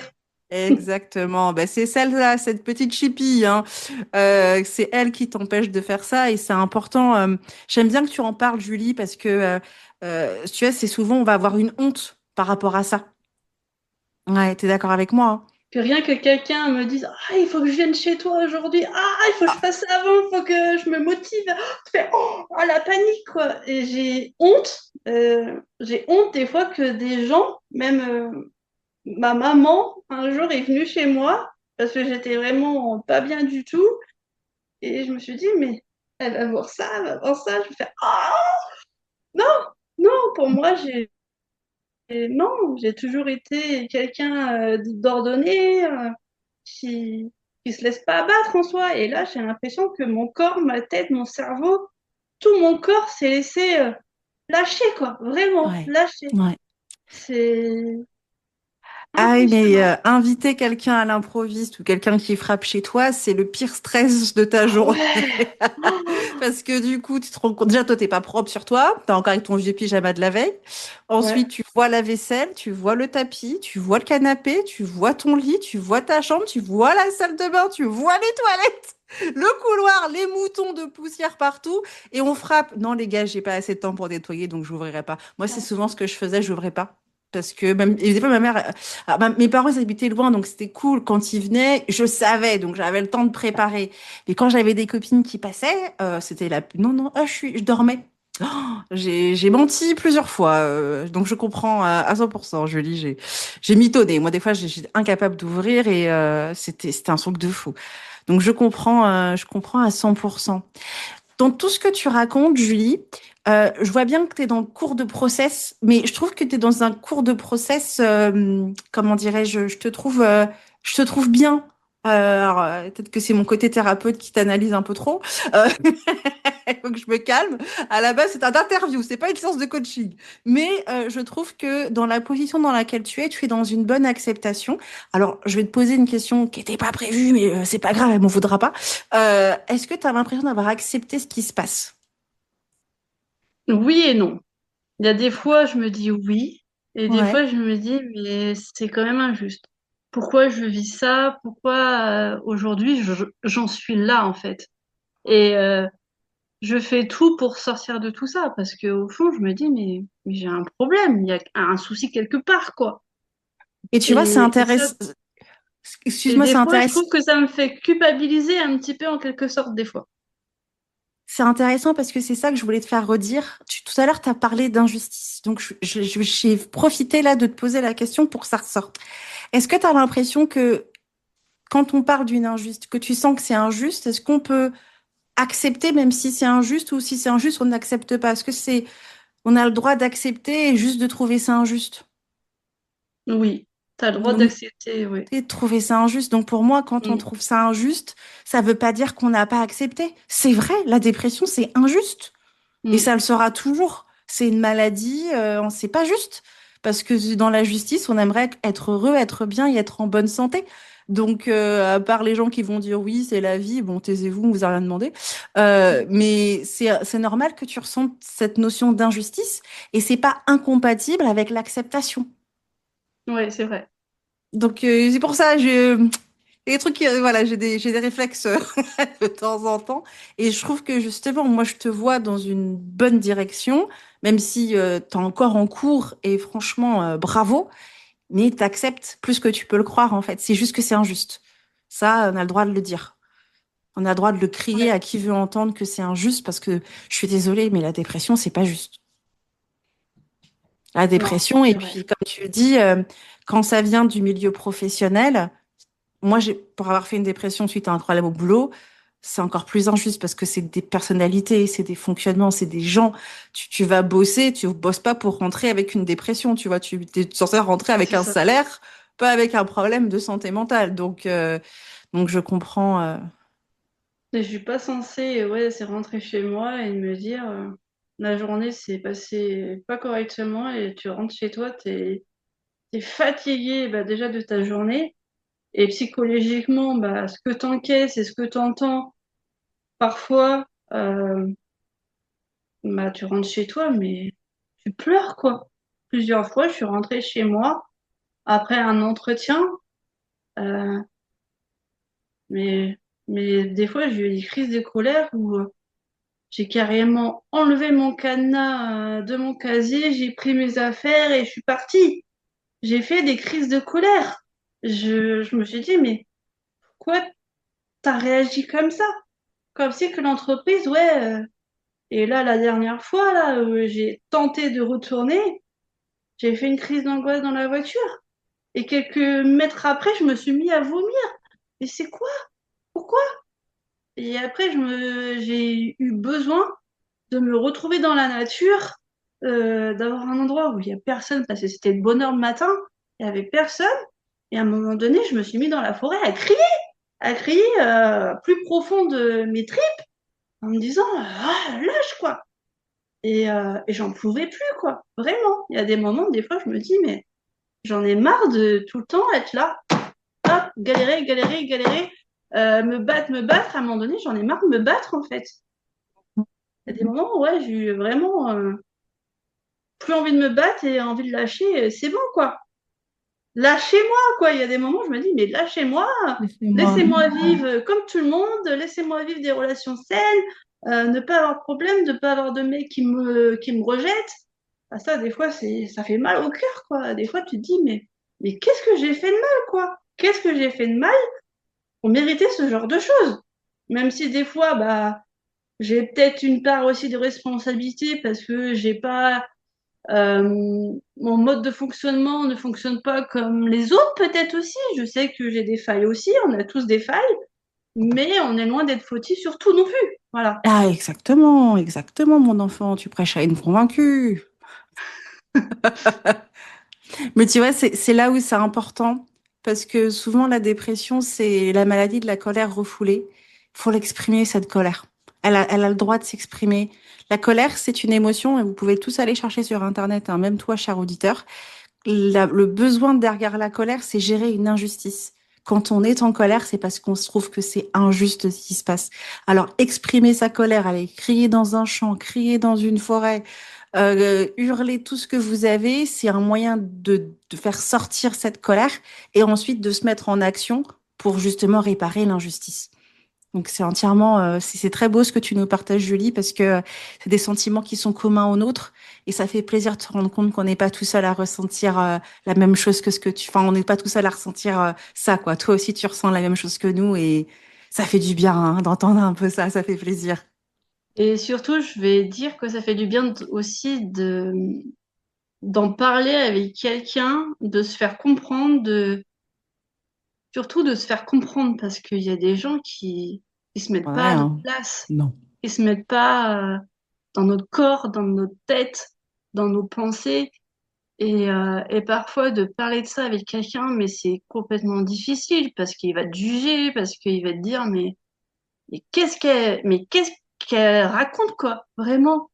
Speaker 1: Exactement. Ben, c'est celle-là, cette petite chipie, hein. C'est elle qui t'empêche de faire ça et c'est important. J'aime bien que tu en parles, Julie, parce que tu vois, c'est souvent on va avoir une honte par rapport à ça. Ouais, t'es d'accord avec moi, hein?
Speaker 2: Que rien que quelqu'un me dise, ah, il faut que je vienne chez toi aujourd'hui, ah, il faut que je fasse ça avant, il faut que je me motive. Je fais, oh, la panique, quoi. Et j'ai honte J'ai honte des fois que des gens, même ma maman, un jour est venue chez moi parce que j'étais vraiment pas bien du tout. Et je me suis dit, mais elle va voir ça, elle va voir ça. Je me fais, ah non, non, pour moi, non, j'ai toujours été quelqu'un d'ordonné, qui, qui se laisse pas abattre en soi. Et là, j'ai l'impression que mon corps, ma tête, mon cerveau, tout mon corps s'est laissé lâcher, quoi. Vraiment,
Speaker 1: Ouais.
Speaker 2: lâcher.
Speaker 1: Ouais.
Speaker 2: C'est
Speaker 1: Ah oui, mais
Speaker 2: impressionnant.
Speaker 1: inviter quelqu'un à l'improviste ou quelqu'un qui frappe chez toi, c'est le pire stress de ta
Speaker 2: Ah
Speaker 1: journée.
Speaker 2: ouais. Oh,
Speaker 1: Parce que du coup, tu te rends compte, déjà, toi, t'es pas propre sur toi, t'es encore avec ton vieux pyjama de la veille.
Speaker 2: ouais.
Speaker 1: Ensuite, tu vois la vaisselle, tu vois le tapis, tu vois le canapé, tu vois ton lit, tu vois ta chambre, tu vois la salle de bain, tu vois les toilettes, le couloir, les moutons de poussière partout, et on frappe. Non, les gars, j'ai pas assez de temps pour nettoyer, donc j'ouvrirai pas. Moi, c'est souvent ce que je faisais, j'ouvrais pas. Parce que même, et des fois, ma mère, mes parents, ils habitaient loin, donc c'était cool. Quand ils venaient, je savais, donc j'avais le temps de préparer. Mais quand j'avais des copines qui passaient, c'était la... Non, non, je dormais. Oh, j'ai menti plusieurs fois, donc je comprends à 100%, Julie, j'ai mitonné. Moi, des fois, j'étais incapable d'ouvrir et c'était un truc de fou. Donc, je comprends à 100%. Dans tout ce que tu racontes, Julie, je vois bien que tu es dans le cours de process, mais je trouve que tu es dans un cours de process, comment dirais-je, je te trouve bien. Peut-être que c'est mon côté thérapeute qui t'analyse un peu trop. Il faut que je me calme. À la base, c'est un interview, c'est pas une séance de coaching. Mais je trouve que dans la position dans laquelle tu es dans une bonne acceptation. Alors, je vais te poser une question qui n'était pas prévue, mais c'est pas grave, elle m'en voudra pas. Est-ce que tu as l'impression d'avoir accepté ce qui se passe?
Speaker 2: Oui et non. Il y a des fois, je me dis oui, et des
Speaker 1: Ouais.
Speaker 2: fois, je me dis, mais c'est quand même injuste. Pourquoi je vis ça? Pourquoi aujourd'hui j'en suis là, en fait? Et je fais tout pour sortir de tout ça, parce que au fond, je me dis, mais j'ai un problème, il y a un souci quelque part, quoi.
Speaker 1: Et tu vois, c'est
Speaker 2: Et ça,
Speaker 1: intéressant.
Speaker 2: et
Speaker 1: Excuse-moi,
Speaker 2: des
Speaker 1: c'est
Speaker 2: fois, je
Speaker 1: intéressant.
Speaker 2: trouve que ça me fait culpabiliser un petit peu en quelque sorte, des fois.
Speaker 1: C'est intéressant parce que c'est ça que je voulais te faire redire. Tout à l'heure, tu as parlé d'injustice. Donc, j'ai profité là de te poser la question pour que ça ressorte. Est-ce que tu as l'impression que quand on parle d'une injuste, que tu sens que c'est injuste, est-ce qu'on peut accepter même si c'est injuste ou si c'est injuste, on n'accepte pas? Est-ce que on a le droit d'accepter et juste de trouver ça injuste?
Speaker 2: Oui, tu as le droit
Speaker 1: Donc,
Speaker 2: d'accepter, oui.
Speaker 1: et de trouver ça injuste. Donc pour moi, quand on
Speaker 2: Mm,
Speaker 1: trouve ça injuste, ça veut pas dire qu'on n'a pas accepté. C'est vrai, la dépression, c'est injuste. Et
Speaker 2: mm.
Speaker 1: ça le sera toujours. C'est une maladie, c'est pas juste. Parce que dans la justice, on aimerait être heureux, être bien et être en bonne santé. Donc, à part les gens qui vont dire oui, c'est la vie, bon, taisez-vous, on vous a rien demandé. Mais c'est normal que tu ressentes cette notion d'injustice et c'est pas incompatible avec l'acceptation.
Speaker 2: Ouais, c'est vrai.
Speaker 1: Donc, c'est pour ça, des trucs, voilà, j'ai des réflexes de temps en temps. Et je trouve que justement, moi, je te vois dans une bonne direction, même si tu es encore en cours et franchement, bravo, mais tu acceptes plus que tu peux le croire, en fait. C'est juste que c'est injuste. Ça, on a le droit de le dire. On a le droit de le crier
Speaker 2: Ouais,
Speaker 1: à qui veut entendre que c'est injuste parce que je suis désolée, mais la dépression, c'est pas juste. La
Speaker 2: non,
Speaker 1: dépression, et
Speaker 2: c'est vrai.
Speaker 1: puis, comme tu le dis, quand ça vient du milieu professionnel, moi, pour avoir fait une dépression suite à un problème au boulot, c'est encore plus injuste parce que c'est des personnalités, c'est des fonctionnements, c'est des gens. Tu vas bosser, tu bosses pas pour rentrer avec une dépression, tu vois. Tu es censé rentrer avec
Speaker 2: C'est
Speaker 1: un
Speaker 2: ça.
Speaker 1: salaire, pas avec un problème de santé mentale. Donc je comprends.
Speaker 2: Et je suis pas censée, ouais, c'est rentrer chez moi et me dire, la journée s'est passée pas correctement et tu rentres chez toi, t'es fatigué bah, déjà de ta journée et psychologiquement, bah, ce que t'encaisses et ce que t'entends, parfois, bah, tu rentres chez toi, mais tu pleures, quoi. Plusieurs fois, je suis rentrée chez moi après un entretien, euh, mais, mais des fois, j'ai eu des crises de colère où j'ai carrément enlevé mon cadenas de mon casier, j'ai pris mes affaires et je suis partie. J'ai fait des crises de colère. Je me suis dit, mais pourquoi t'as réagi comme ça? Comme si que l'entreprise, ouais, Et là, la dernière fois, là, j'ai tenté de retourner, j'ai fait une crise d'angoisse dans la voiture. Et quelques mètres après, je me suis mis à vomir. Et c'est quoi? Pourquoi? Et après, j'ai eu besoin de me retrouver dans la nature, d'avoir un endroit où il y a personne, parce que c'était de bonne heure le matin, il y avait personne. Et à un moment donné, je me suis mis dans la forêt à crier plus profond de mes tripes, en me disant, ah, lâche quoi. Et j'en pouvais plus quoi. Vraiment. Il y a des moments, des fois, je me dis, mais j'en ai marre de tout le temps être là, hop, galérer, galérer, galérer, me battre. À un moment donné, j'en ai marre de me battre en fait. Il y a des moments, ouais, j'ai eu vraiment plus envie de me battre et envie de lâcher. C'est bon quoi. Lâchez-moi quoi. Il y a des moments, je me dis, mais lâchez-moi,
Speaker 1: Laissez-moi.
Speaker 2: laissez-moi vivre comme tout le monde, laissez-moi vivre des relations saines, ne pas avoir de problème, ne pas avoir de mec qui me rejette. Ah, ça, des fois, ça fait mal au cœur quoi. Des fois, tu te dis, mais qu'est-ce que j'ai fait de mal quoi? Qu'est-ce que j'ai fait de mal pour mériter ce genre de choses? Même si des fois, bah, j'ai peut-être une part aussi de responsabilité parce que j'ai pas mon mode de fonctionnement ne fonctionne pas comme les autres, peut-être aussi. Je sais que j'ai des failles aussi, on a tous des failles, mais on est loin d'être fautif sur tout non plus. Voilà.
Speaker 1: Ah, exactement, exactement, mon enfant, tu prêches à une convaincue. Mais tu vois, c'est là où c'est important, parce que souvent la dépression, c'est la maladie de la colère refoulée. Il faut l'exprimer, cette colère. Elle a le droit de s'exprimer. La colère, c'est une émotion, et vous pouvez tous aller chercher sur Internet, hein, même toi, cher auditeur. Le besoin derrière la colère, c'est gérer une injustice. Quand on est en colère, c'est parce qu'on se trouve que c'est injuste ce qui se passe. Alors, exprimer sa colère, aller crier dans un champ, crier dans une forêt, hurler tout ce que vous avez, c'est un moyen de faire sortir cette colère et ensuite de se mettre en action pour justement réparer l'injustice. Donc c'est entièrement, c'est très beau ce que tu nous partages, Julie, parce que c'est des sentiments qui sont communs aux nôtres et ça fait plaisir de se rendre compte qu'on n'est pas tout seul à ressentir la même chose que ce que tu, enfin on n'est pas tout seul à ressentir ça quoi. Toi aussi tu ressens la même chose que nous et ça fait du bien hein, d'entendre un peu ça, ça fait plaisir.
Speaker 2: Et surtout, je vais dire que ça fait du bien aussi d'en parler avec quelqu'un, de se faire comprendre, surtout de se faire comprendre parce qu'il y a des gens qui se mettent
Speaker 1: Ouais,
Speaker 2: pas à notre
Speaker 1: hein.
Speaker 2: place,
Speaker 1: Non.
Speaker 2: qui se mettent pas dans notre corps, dans notre tête, dans nos pensées. Et parfois de parler de ça avec quelqu'un, mais c'est complètement difficile parce qu'il va te juger, parce qu'il va te dire, mais qu'est-ce qu'elle raconte, quoi, vraiment?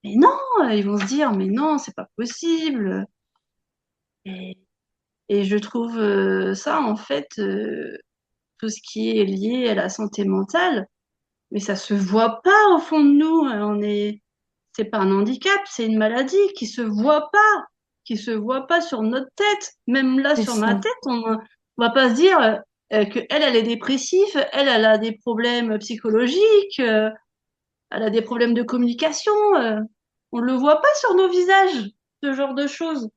Speaker 2: Mais non, ils vont se dire, mais non, c'est pas possible. Et, et je trouve ça, en fait, tout ce qui est lié à la santé mentale, mais ça se voit pas au fond de nous. C'est pas un handicap, c'est une maladie qui se voit pas sur notre tête. Même là,
Speaker 1: C'est
Speaker 2: sur ma
Speaker 1: ça.
Speaker 2: tête, on va pas se dire que elle est dépressive, elle a des problèmes psychologiques, elle a des problèmes de communication. On le voit pas sur nos visages, ce genre de choses.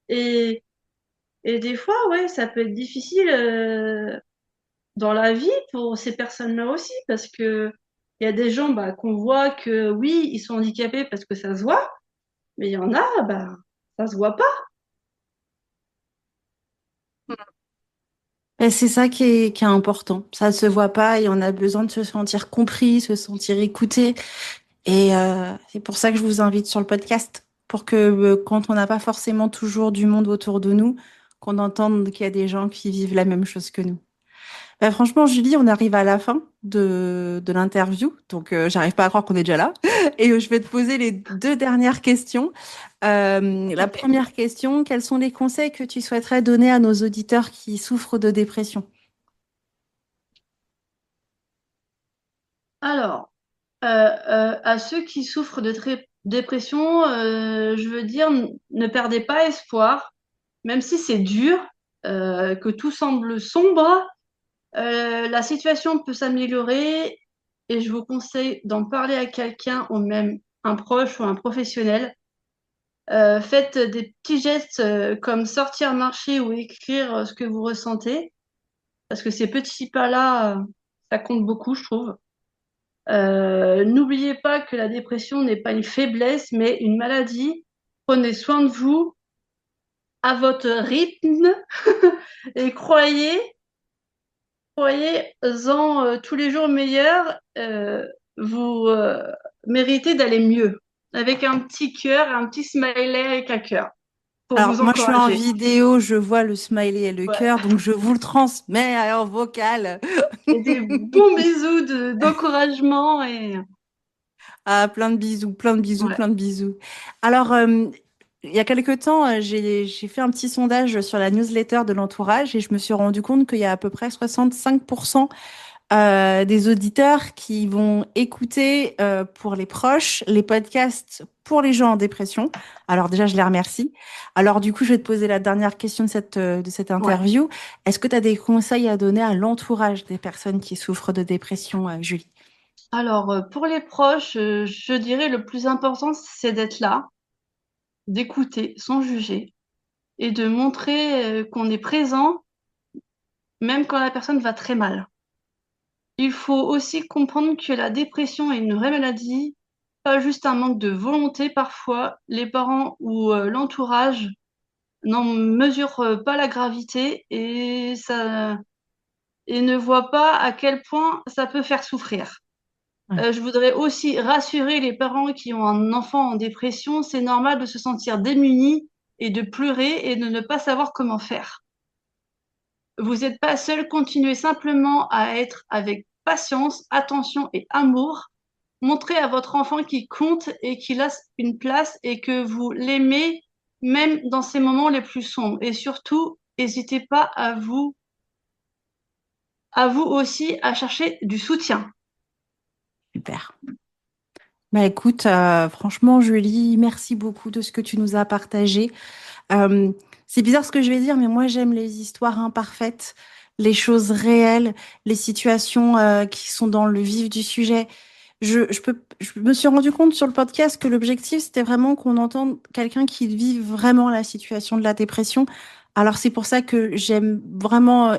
Speaker 2: Et, et des fois, ouais, ça peut être difficile dans la vie pour ces personnes-là aussi, parce que il y a des gens bah, qu'on voit que oui, ils sont handicapés parce que ça se voit. Mais il y en a, bah, ça se voit pas.
Speaker 1: Et c'est ça qui est important. Ça se voit pas et on a besoin de se sentir compris, se sentir écouté. Et c'est pour ça que je vous invite sur le podcast, pour que quand on n'a pas forcément toujours du monde autour de nous, qu'on entende qu'il y a des gens qui vivent la même chose que nous. Bah, franchement, Julie, on arrive à la fin de l'interview, donc j'arrive pas à croire qu'on est déjà là. Et je vais te poser les deux dernières questions. La première question, quels sont les conseils que tu souhaiterais donner à nos auditeurs qui souffrent de dépression?
Speaker 2: Alors, à ceux qui souffrent de dépression, je veux dire, ne perdez pas espoir, même si c'est dur, que tout semble sombre, la situation peut s'améliorer et je vous conseille d'en parler à quelqu'un ou même un proche ou un professionnel. Faites des petits gestes comme sortir marcher ou écrire ce que vous ressentez, parce que ces petits pas-là, ça compte beaucoup, je trouve. N'oubliez pas que la dépression n'est pas une faiblesse, mais une maladie. Prenez soin de vous à votre rythme et croyez-en tous les jours meilleurs. Vous méritez d'aller mieux. Avec un petit cœur, un petit smiley avec un cœur pour
Speaker 1: Alors,
Speaker 2: vous
Speaker 1: moi, je suis en
Speaker 2: encourager.
Speaker 1: vidéo, je vois le smiley et le
Speaker 2: Ouais.
Speaker 1: cœur, donc je vous le transmets en vocal.
Speaker 2: Et des bons bisous d'encouragement et
Speaker 1: Ah, plein de bisous, plein de bisous,
Speaker 2: ouais.
Speaker 1: plein de bisous. Alors, il y a quelque temps, j'ai fait un petit sondage sur la newsletter de l'entourage et je me suis rendu compte qu'il y a à peu près 65% des auditeurs qui vont écouter pour les proches les podcasts pour les gens en dépression. Alors déjà, je les remercie. Alors du coup, je vais te poser la dernière question de cette
Speaker 2: Ouais.
Speaker 1: interview. Est-ce que tu as des conseils à donner à l'entourage des personnes qui souffrent de dépression, Julie?
Speaker 2: Alors, pour les proches, je dirais le plus important, c'est d'être là, d'écouter sans juger et de montrer qu'on est présent même quand la personne va très mal. Il faut aussi comprendre que la dépression est une vraie maladie, pas juste un manque de volonté. Parfois, les parents ou l'entourage n'en mesurent pas la gravité et ne voient pas à quel point ça peut faire souffrir.
Speaker 1: Ouais.
Speaker 2: Je voudrais aussi rassurer les parents qui ont un enfant en dépression, c'est normal de se sentir démuni et de pleurer et de ne pas savoir comment faire. Vous n'êtes pas seul, continuez simplement à être avec patience, attention et amour. Montrez à votre enfant qu'il compte et qu'il a une place et que vous l'aimez même dans ces moments les plus sombres. Et surtout, n'hésitez pas à vous aussi à chercher du soutien.
Speaker 1: Super. Bah écoute, franchement, Julie, merci beaucoup de ce que tu nous as partagé. Euh, c'est bizarre ce que je vais dire, mais moi j'aime les histoires imparfaites, les choses réelles, les situations qui sont dans le vif du sujet. Je me suis rendu compte sur le podcast que l'objectif, c'était vraiment qu'on entende quelqu'un qui vit vraiment la situation de la dépression. Alors c'est pour ça que j'ai vraiment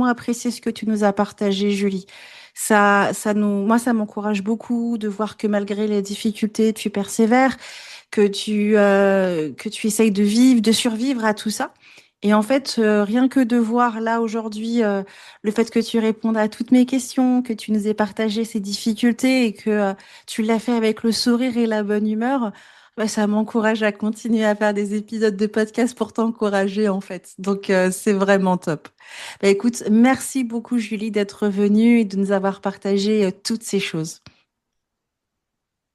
Speaker 1: apprécié ce que tu nous as partagé, Julie. Moi, ça m'encourage beaucoup de voir que malgré les difficultés, tu persévères, que tu essayes de vivre, de survivre à tout ça. Et en fait, rien que de voir là aujourd'hui le fait que tu répondes à toutes mes questions, que tu nous aies partagé ces difficultés et que tu l'as fait avec le sourire et la bonne humeur, bah, ça m'encourage à continuer à faire des épisodes de podcast pour t'encourager en fait. Donc c'est vraiment top. Bah, écoute, merci beaucoup Julie d'être venue et de nous avoir partagé toutes ces choses.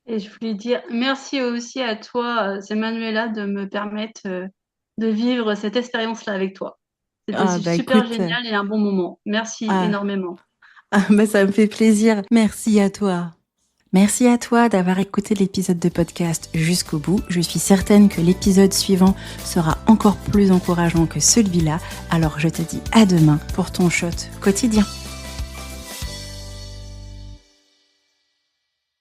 Speaker 2: Et je voulais dire merci aussi à toi, Manuela, de me permettre de vivre cette expérience-là avec toi. C'était
Speaker 1: Ah bah
Speaker 2: super
Speaker 1: écoute,
Speaker 2: génial et un bon moment. Merci
Speaker 1: ah,
Speaker 2: énormément.
Speaker 1: bah, ça me fait plaisir. Merci à toi. Merci à toi d'avoir écouté l'épisode de podcast jusqu'au bout. Je suis certaine que l'épisode suivant sera encore plus encourageant que celui-là. Alors je te dis à demain pour ton shot quotidien.